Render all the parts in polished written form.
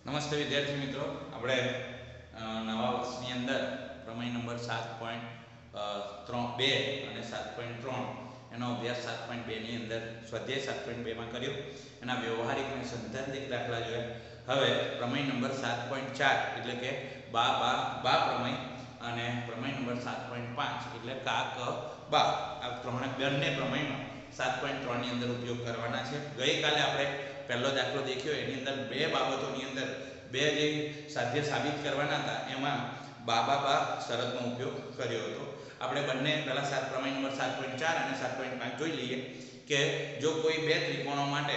નમસ્તે વિદ્યાર્થી મિત્રો, આપણે નવા વર્ષની અંદર પ્રમેય નંબર 7.2 અને 7.3 એનો અભ્યાસ 7.2 ની અંદર સ્વાધ્યાય 7.2 માં કર્યો. એના વ્યવહારિક અને સૈદ્ધાંતિક દાખલા જોયા. હવે પ્રમેય નંબર 7.4 એટલે કે બા બા બા પ્રમેય અને પ્રમેય નંબર 7.5 એટલે કા ક બા, આ બંને પ્રમેયનો 7.3 ની અંદર ઉપયોગ કરવાના છે. ગઈકાલે આપણે પહેલો દાખલો દેખ્યો, એની અંદર બે બાબતોની અંદર બે જે સાધ્ય સાબિત કરવાના હતા એમાં બા બા બા શરતનો ઉપયોગ કર્યો હતો. આપણે બંને પહેલા પ્રમેય નંબર 7.4 અને 7.5 જોઈ લઈએ કે જો કોઈ બે ત્રિકોણો માટે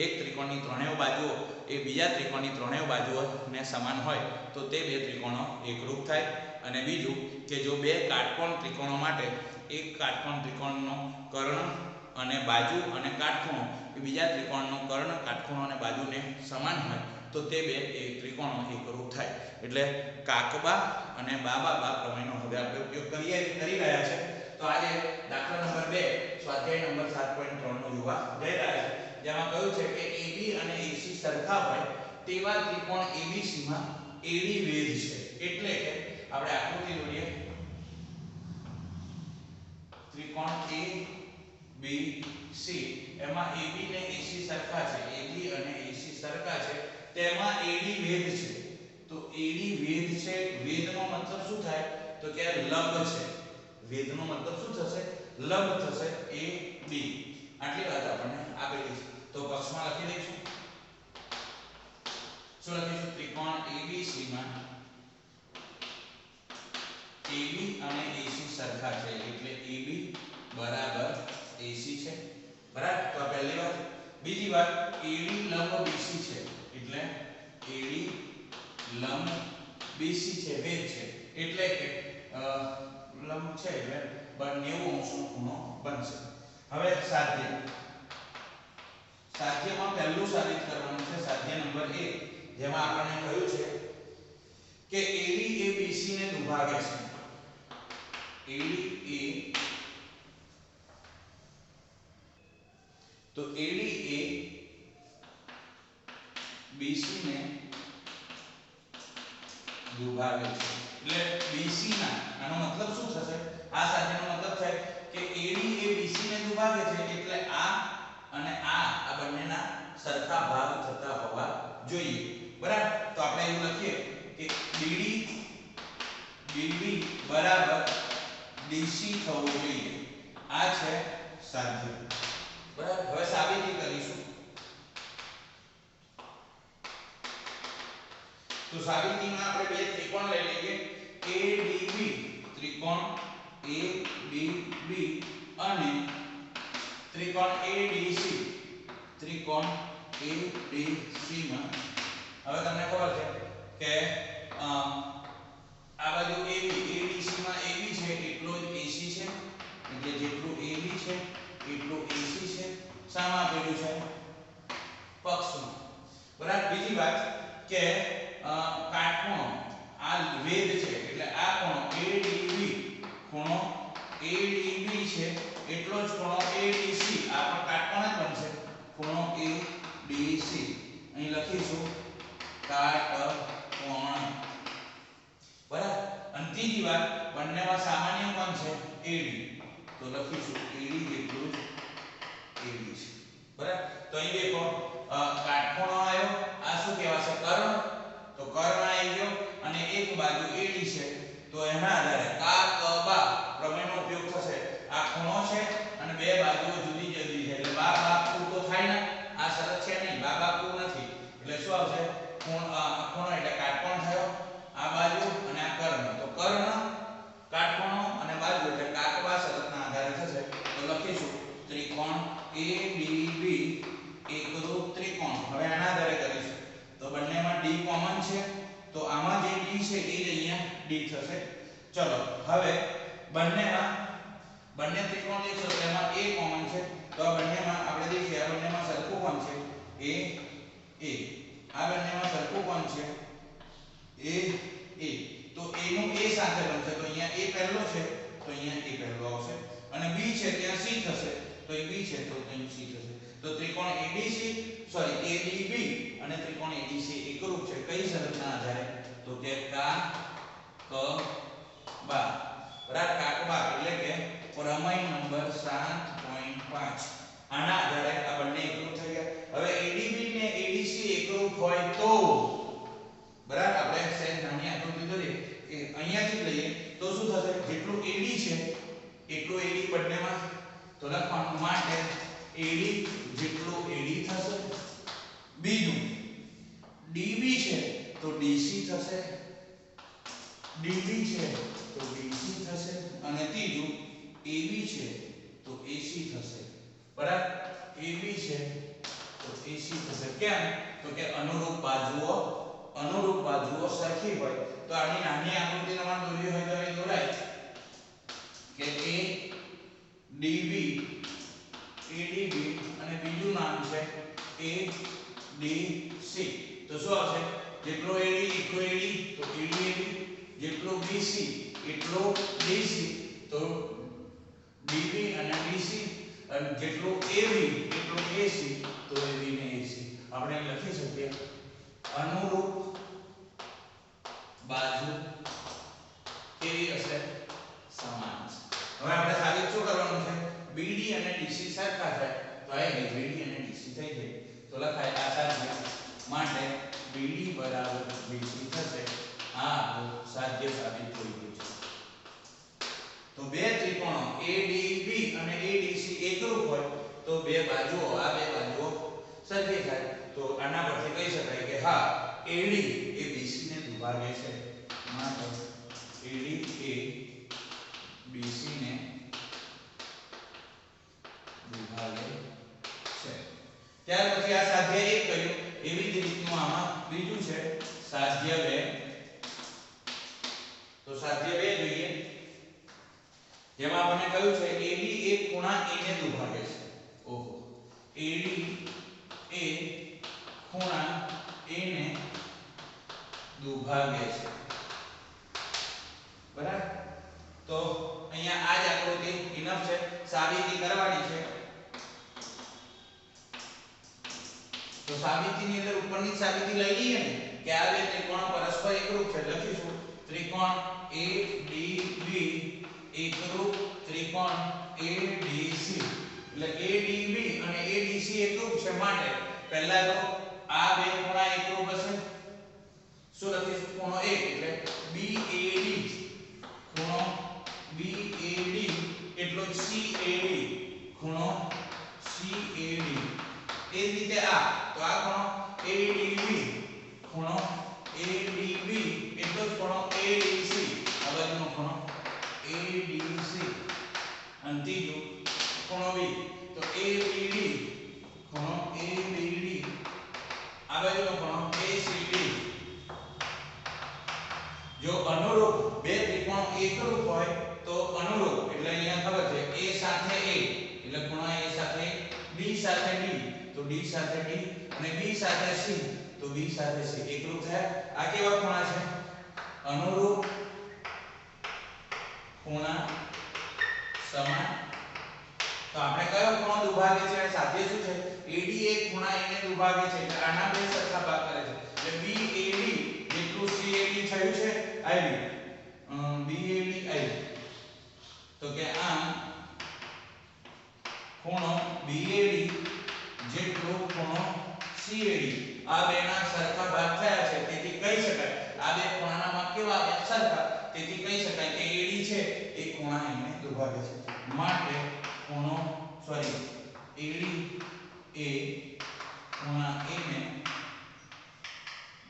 એક ત્રિકોણની ત્રણેય બાજુઓ એ બીજા ત્રિકોણની ત્રણેય બાજુઓને સમાન હોય તો તે બે ત્રિકોણો એકરૂપ થાય. અને બીજું કે જો બે કાટકોણ ત્રિકોણો માટે એક કાટકોણ ત્રિકોણનો કર્ણ અને બાજુ અને કાટખૂણો એ બીજા ત્રિકોણનો કર્ણ, કાટખૂણો અને બાજુને સમાન હોય તો તે બે ત્રિકોણો એકરૂપ થાય. એટલે કાકબા અને બાબા પ્રમેયનો હવે આપણે ઉપયોગ કરી રહ્યા છે. તો આજે દાખલા નંબર 2 સ્વાધ્યાય નંબર 7.3 નો જોવા જઈ રહ્યા છે, જેમાં કહ્યું છે કે AB અને AC સરખા હોય તેવા ત્રિકોણ ABC માં AD વેધ છે. એટલે કે આપણે આકૃતિ દોરીએ. ત્રિકોણ ABC એમાં AB ને AC સરખા છે, AB અને AC સરખા છે, તેમાં AD વેધ છે. તો AD વેધ છે, વેધનો મતલબ શું થાય તો કે લંબ છે. વેધનો મતલબ શું થશે? લંબ થશે AB. આટલી વાત આપણને આપેલી છે. તો પક્ષમાં લખી દઈશું. શું લખીશું? ત્રિકોણ ABC માં AB અને AC સરખા છે એટલે AB બરાબર AC છે. બરાબર? તો પહેલી વાત. બીજી વાત, AD લંબ BC છે એટલે AD લંબ BC છે, વેધ છે. એટલે કે લંબ છે એટલે 90 અંશનો ખૂણો બનશે. હવે સાધ્યમાં પહેલું સાબિત કરવાનું છે, સાધ્ય નંબર 1, જેમાં આપણને કહ્યું છે કે AD એ BC ને દુભાગે છે. AD એ BC ને દુભાગે છે. એટલે BC ના, આનો મતલબ શું થશે? આ સાધ્યનો મતલબ થાય કે AD એ BC ને દુભાગે છે એટલે આ અને આ બંનેના સરખા ભાગ થતા હોવા જોઈએ. બરાબર? તો આપણે એવું લખીએ કે BD બરાબર DC થવું જોઈએ. આ છે સાધ્ય. બરાબર? હવે સાબિતી કરીશું. તો સાબિતીમાં આપણે બે ત્રિકોણ લઈ લઈએ. ADB, ત્રિકોણ ADB અને ત્રિકોણ ADC, ત્રિકોણ ADC માં હવે તમને ખબર છે કે આ બાજુ AB, ADC માં AB છે એટલો જ AC છે, એટલે જેટલું AB છે એટલું AC છે. શામાં આપેલું છે? પક્ષમાં. બરાબર? બીજી વાત કે કાટખૂણો આ વેધ છે એટલે આ ખૂણો ADB, ખૂણો ADB છે એટલો જ ખૂણો ADC, આ પણ કાટકોણ જ બનશે, ખૂણો ADC. અહીં લખીશું કાટકોણ. બરાબર? અને ત્રીજી વાત, બંનેમાં સામાન્ય કોણ છે? AD. તો લખીશું AD જેટલું જ AD છે. બરાબર? તો અહીં દેખો કાટખૂણો આવ્યો, આ શું કહેવાશે? કર્ણ. તો કર્ણ આવી ગયો અને એક બાજુ AD છે. તો એના આધારે કા ક બા પ્રમેયનો ઉપયોગ થશે. આ ખૂણો છે અને બે બાજુઓ જુદી જુદી છે એટલે બા બા કુ તો થાય ને. આ શરત છે નહીં, બા બા કુ નથી એટલે શું આવશે? ખૂણો એટલે કાટકોણ થયો, આ બાજુ અને આ કર્ણ. તો કર્ણ, કાટકોણો અને બાજુ એટલે કાકબા શરતના આધારે થશે. તો લખીશું ત્રિકોણ ADB એકરૂપ ત્રિકોણ. હવે આના આધારે કરીશું. તો બંનેમાં D કોમન છે તો આમાં જે D છે એ જ અહીંયા D થશે. ચલો હવે બંને ત્રિકોણ દેખો તેમાં A કોમન છે તો આ બંનેમાં આપણે દેખીએ આ બંનેમાં સરખું કોણ છે? A. આ બંનેમાં સરખું કોણ છે? A. તો A નું A સાથે બનશે તો અહીંયા A પહેલો છે તો અહીંયા A પહેલો આવશે અને B છે ત્યાં C થશે તો એ B છે તો અહીં C થશે. તો ત્રિકોણ ADB અને ત્રિકોણ ADC એક એકરૂપ છે કઈ શરતના આધારે તો કે કા ક બા બરાબર કાકબા એટલે કે પ્રમેય નંબર 7.5 આના આધારે આ બંને એકરૂપ થઈ ગયા હવે એડીબી ને એડીસી એકરૂપ હોય તો બરાબર આપણે સેન નાની આકૃતિ દોરીએ કે અહીંયાથી લઈએ તો શું થશે જેટલું એડી છે એટલું એડી બંનેમાં તો લખવાનું માટે એડી જેટલું એડી થશે બીજું ડીબી છે તો ડીસી થશે ડીબી છે તો ડીસી થશે અને ત્રીજું એબી છે તો એસી થશે બરાબર એબી છે તો એસી થશે કેમ તો કે અનુરૂપ બાજુઓ સરખી હોય તો આની નાની આકૃતિ તમારે દોરવી હોય તો અહીં દોરાય કે એ ડીબી એડીબી અને બીજું નામ છે એ ડીસી તો શું આવશે જેટલો એડી એટલો એડી તો એડી એડી જેટલો બીસી એટલો ડીસી તો ડીબી અને ડીસી અને જેટલો એબી એટલો એસી તો એબી ને એસી આપણે લખી શકીએ અનુરૂપ બાજુ કેવી હશે સમાન હવે આપણે સાબિત શું કરવાનું છે બીડી અને ડીસી સરખા થાય તો આ બીડી અને ડીસી થઈ જાય તો લખાય આ સાધ્ય માટે બીડી બરાબર ડીસી થશે આ સાધ્ય સાબિત થઈ ગયું છે તો બે ત્રિકોણો એડીબી અને એડીસી એકરૂપ હોય તો બે બાજુઓ સરખી થાય તો આના પરથી કહી શકાય કે હા એડી એ બીસી ને દુભાગે છે માટે એડી એ બીસી ને દુભાગે છે ત્યાર પછી આ સાધ્ય 1 કહ્યું એવી જ રીતનું આમાં બીજું છે સાધ્ય 2 તો સાધ્ય 2 જોઈએ જેમાં આપણે કહ્યું છે એડી એ ખૂણા એ ને દુભાગે છે ઓહો એડી એ ખૂણા એ ને દુભાગે છે બરાબર તો અહીંયા આ જ આકૃતિ ઇનફ છે સાબિતી કરવાની છે તો સાબિતીની અંદર ઉપરની સાબિતી લઈ લઈએ ને કે આ બે ત્રિકોણ પરસ્પર એકરૂપ છે લખીશું ત્રિકોણ ADB એકરૂપ ત્રિકોણ ADC એટલે ADB અને ADC એકરૂપ છે માટે પહેલા તો આ બે ખૂણા એકરૂપ હશે શું લખીશું ખૂણો 1 એટલે BAD ખૂણો BAD એટલો CAD ખૂણો CAD એ રીતે આ તો આ ખૂણો ADB ખૂણો ADB એટલો જ ખૂણો ADC આ બાજુનો ખૂણો ADC અને ત્રીજો ખૂણો B તો ABD ખૂણો ABD આ બાજુનો ખૂણો ACD જો અનુરૂપ બે ત્રિકોણ એકરૂપ હોય તો અનુરૂપ એટલે અહીંયા ખબર છે A સાથે A એટલે ખૂણો A સાથે B સાથે D તો D સાથે D અને B સાથે C તો B સાથે C એકરૂપ થયા આ કેવા ખૂણા છે અનુરૂપ ખૂણા સમાન તો આપણે કયો ખૂણો દુભાગે છે સાધ્ય શું છે AD એ ખૂણા A ને દુભાગે છે એટલે આના બે સરખા ભાગ કરે છે એટલે BAD જેટલું CAD થયું છે ID BAD ID તો કે આમ ખૂણો BAD જેટલો ખૂણો CAD આ બેના સરખા ભાગ થયા છે તેથી કહી શકાય આ બે ખૂણાના માપ કેવા આવ્યા સરખા તેથી કહી શકાય કે AD છે એ ખૂણા A ને દુભાગે છે માટે ખૂણો AD એ ખૂણા A ને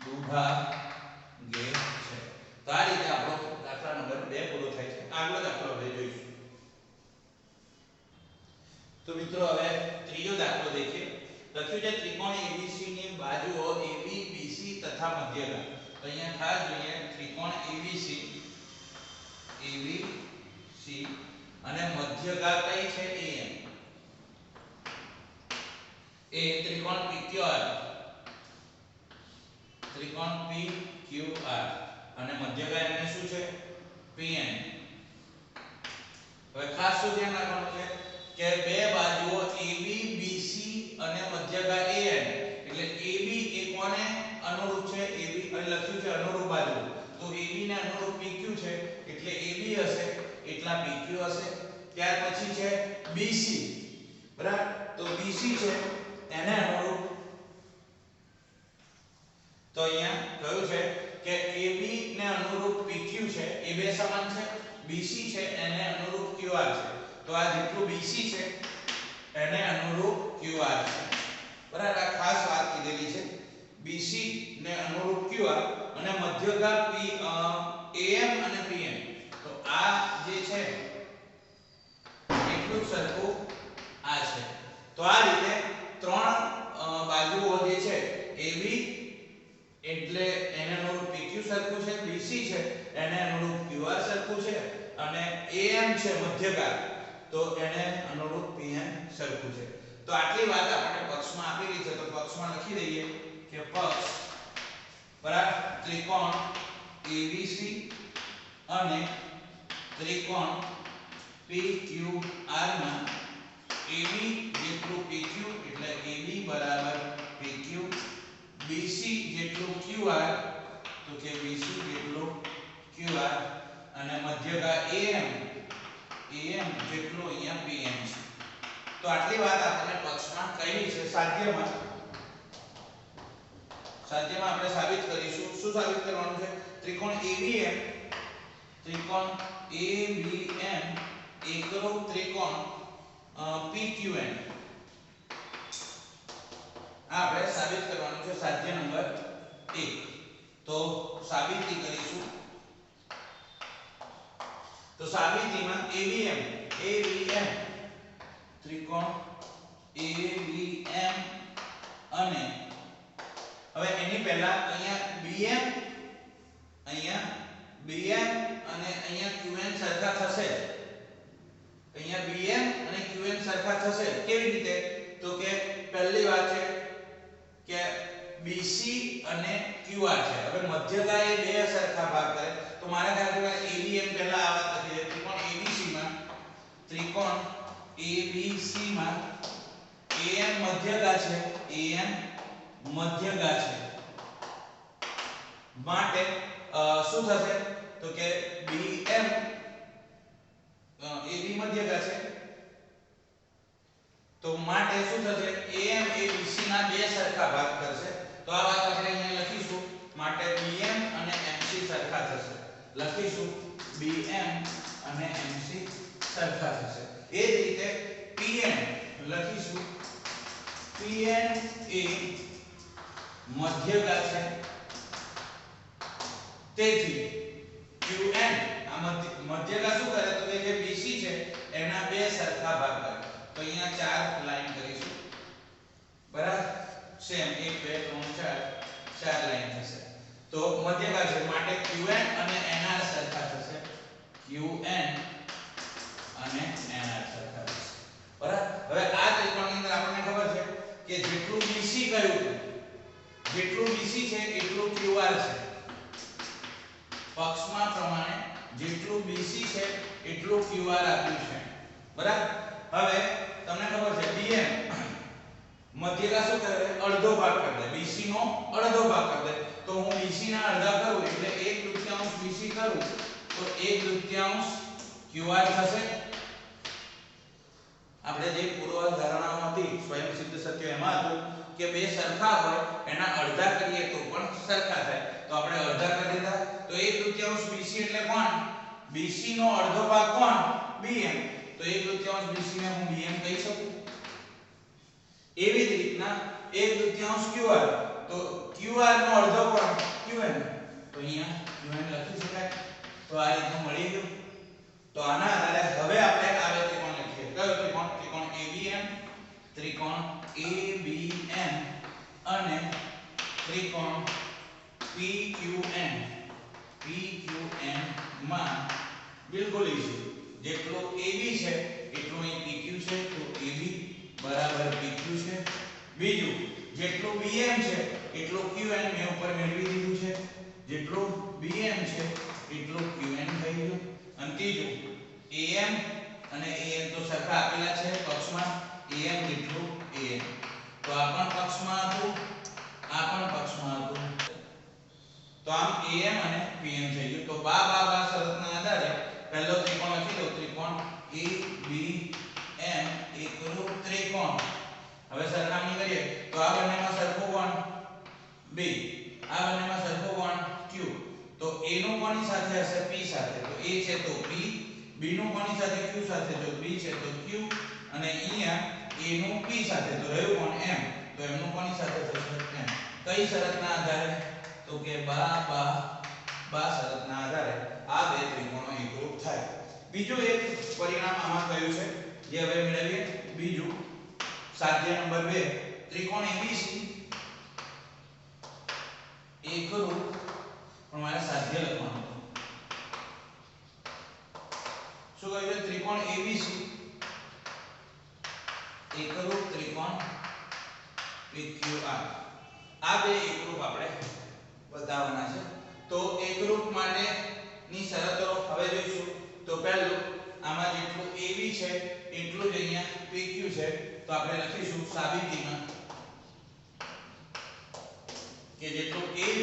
દુભાગે છે તો આ રીતે આપણો દાખલા નંબર 2 પૂરો થાય છે આગલો દાખલો હવે જોઈશું તો મિત્રો હવે ત્રીજો દાખલો દેખીએ લખ્યું છે ત્રિકોણ ABC ની બાજુઓ AB BC તથા મધ્યગા તો અહીંયા ખાસ જોઈએ ત્રિકોણ ABC અને મધ્યગા કઈ છે AM એ ત્રિકોણ PQR અને મધ્યગા એમને શું છે PN હવે ખાસ શું ધ્યાન રાખવાનું છે કે બે બાજુઓ AB BC અને મધ્યગા AN એટલે AB એ કોને અનુરૂપ છે લખ્યું છે અનુરૂપ બાજુ, તો AB ને અનુરૂપ PQ છે એટલે AB હશે એટલા PQ હશે. ત્યાર પછી છે BC, બરાબર, તો BC છે એને અનુરૂપ, તો અહીંયા કયું છે કે AB ને અનુરૂપ PQ છે એ બે સમાન છે, BC છે એને અનુરૂપ QR છે, તો આ જેટલું BC છે એને અનુરૂપ QR છે, બરાબર. આ ખાસ વાત કીધેલી છે, BC ને અનુરૂપ QR અને મધ્યગા AM અને PM, તો આ જે છે એટલું જ સરખું આ છે. તો આ રીતે ત્રણ બાજુઓ જે છે AB એટલે એને અનુરૂપ PQ સરખું છે, BC છે એને અનુરૂપ QR સરખું છે અને AM છે મધ્યગા, તો એને અનુરૂપ PM સરખું છે. તો આટલી વાત આપણે પક્ષમાં આપેલી છે, તો પક્ષમાં લખી દઈએ કે પક્ષ બરાબર ત્રિકોણ ABC અને ત્રિકોણ PQR માં AB જેટલું PQ એટલે AB બરાબર PQ, BC જેટલું QR તો કે BC જેટલું QR અને મધ્યગા AM જેટલું અહીંયા PM છે. તો આટલી વાત આપણે પક્ષમાં કહી છે. સાધ્યમાં આપણે સાબિત કરીશું. શું સાબિત કરવાનું છે? ત્રિકોણ ABM એકરૂપ ત્રિકોણ PQN આપણે સાબિત કરવાનું છે. સાધ્ય નંબર 1. તો સાબિતી કરીશું. તો સાબિતીમાં ABM ત્રિકોણ ABM અને હવે એની પહેલા અહીંયા BM અને અહીંયા QN સરખા થશે. અહીંયા BM અને QN સરખા થશે. કેવી રીતે? તો કે પહેલી વાત છે કે BC અને QR છે. હવે મધ્યગા એ બે સરખા ભાગ કરે, તો મારા ખ્યાલથી ABM પહેલા આ વાત લખી દે. ત્રિકોણ ABC માં AM મધ્યગા છે, માટે શું થશે? તો કે BM AB મધ્યગા છે, તો માટે શું થશે? AM એ BC ના બે સરખા ભાગ કરશે. તો આ વાત આપણે અહીંયા લખીશું. માટે BM અને MC સરખા થશે. લખીશું BM અને MC સરખા થશે. એ જ રીતે PN લખીશું. PN એ મધ્યગા છે, તેથી QN આ મધ્યગા શું કરે? તો કે જે BC છે એના બે સરખા ભાગ કરે. તો અહીંયા ચાર લાઈન કરીશું, બરાબર. સેમ 1 2 3 4 ચાર લાઈન થશે. તો મધ્યગા છે માટે QN અને NR સરખા થશે. QN અને NR સરખા થશે, બરાબર. હવે આ ત્રિકોણની અંદર આપણને ખબર છે કે જેટલું BC કહ્યું જેટલું BC છે એટલું QR છે. પક્ષમાં પ્રમાણે જેટલું BC છે એટલું QR આપ્યું છે, બરાબર. હવે તમને ખબર છે BM મધ્યગા શું કરે? અડધો ભાગ કરી દે. BC નો અડધો ભાગ કરી દે. તો હું BC ના અડધા કરું એટલે 1/3 BC કરું તો 1/3 QR થશે. આપણે જે પૂર્વધારણાઓ હતી સ્વયંસિદ્ધ સત્ય એમાં હતું કે બે સરખા હોય એના અડધા કરીએ તો પણ સરખા થાય. તો આપણે અડધા કરી દીધા. તો 1/3 BC એટલે કોણ? BC નો અડધો ભાગ કોણ? BM. તો 1/3 BC ને હું BM કહી શકું. એવી જ રીતના 1/3 QR, તો QR નો અડધો કોણ? QN. તો અહીંયા QN લખી શકાય. તો આ રીતનું મળી ગયું. તો આના આધારે હવે આપણે આ બે ત્રિકોણ લખીએ. કયો ત્રિકોણ? ત્રિકોણ ABM અને ત્રિકોણ PQN માં બિલકુલ ઈઝી. જેટલો AB છે એટલો અહીં PQ છે, તો AB બરાબર PQ છે. બીજું જેટલું BM છે એટલું QN મેં ઉપર મેળવી દીધું છે. જેટલું BM છે એટલું QN થઈ ગયું. અને ત્રીજું AM અને AM તો સરખા આપેલા છે પક્ષમાં. AM જેટલું AM, તો આ પણ પક્ષમાં હતું, આ પણ પક્ષમાં હતું. B આ બંનેમાં સરખો કોણ Q તો A નું કોની સાથે હશે P સાથે તો A છે તો P B નું કોની સાથે Q સાથે જો B છે તો Q અને અહીંયા A નું P સાથે તો રહ્યું કોણ M તો M નું કોની સાથે થશે M કઈ શરતના આધારે તો કે બા શરતના આધારે આ બે ત્રિકોણો એકરૂપ થાય બીજું એક પરિણામ આમાં કયું છે જે હવે મેળવીએ બીજું સાધ્ય નંબર 2 ત્રિકોણ ABC એકરૂપ પણ મારે સાધ્ય લખવાનું શું કહ્યું છે ત્રિકોણ ABC એકરૂપ ત્રિકોણ PQR આ બે એકરૂપ આપણે બતાવવાના છે તો એકરૂપ માટેની શરતો હવે જોઈશું તો પહેલું આમાં જેટલું AB છે એટલું જ અહીંયા PQ છે તો આપણે લખીશું સાબિતીમાં કે જેટલું AB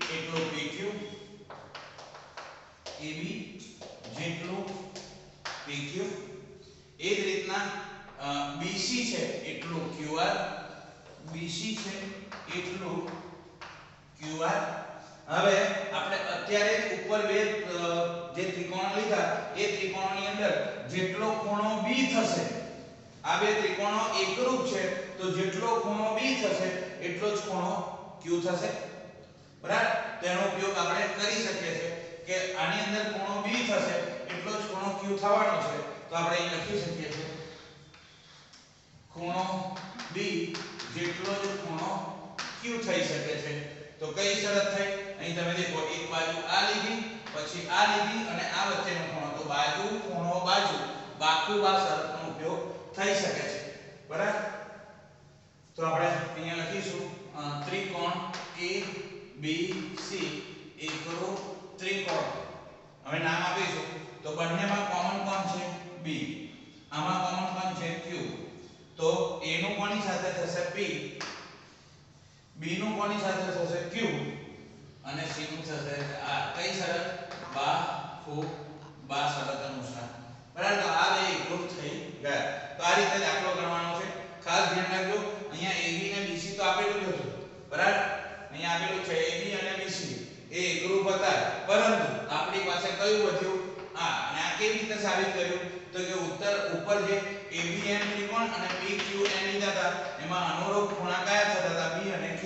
એટલું PQ AB જેટલું PQ એ જ રીતના BC છે એટલું QR BC છે એટલું QR હવે આપણે અત્યારે ઉપર બે જે ત્રિકોણ લીધા એ ત્રિકોણની અંદર જેટલો ખૂણો B થશે આ બે ત્રિકોણો એકરૂપ છે તો જેટલો ખૂણો B થશે એટલો જ ખૂણો Q થશે બરાબર તેનો ઉપયોગ આપણે કરી શકીએ છીએ કે આની અંદર ખૂણો B થશે એટલો જ ખૂણો Q થવાનો છે તો આપણે અહીં લખી શકીએ છીએ ખૂણો B જેટલો જ ખૂણો Q થઈ શકે છે તો કઈ શરત થઈ અહીં તમે દેખો એક બાજુ આ લીધી પછી આ લીધી અને આ વચ્ચેનો ખૂણો તો બાજુ ખૂણો બાજુ બાકુબા શરતનો ઉપયોગ થઈ શકે છે બરાબર તો આપણે અહીંયા લખીશું ત્રિકોણ ABC એકરૂપ ત્રિકોણ હવે નામ આપીશું તો બંનેમાં કોમન કોણ છે B આમાં કોમન કોણ છે Q તો A નું કોની સાથે થશે P B નું કોની સાથે થશે Q અને C નું થશે R કઈ શરત બા શરત અનુસાર બરાબર તો આ બે એકરૂપ થઈ ગયા તો આ રીતે દાખલો ગણવાનો છે ખાસ ધ્યાન રાખજો અહીંયા AB અને BC તો આપેલું જ હતું બરાબર અહીંયા આપેલું છે AB અને BC એ એકરૂપ હતા પરંતુ આપણી પાસે કયું વધ્યું અને આ કેવી રીતે સાબિત કર્યું તો કે ઉપર જે ABM ત્રિકોણ અને PQN લીધા હતા એમાં અનુરૂપ ખૂણા કયા થતા હતા B અને Q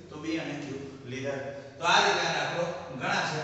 તો B અને Q લીધા તો આ રીતે દાખલો ગણાશે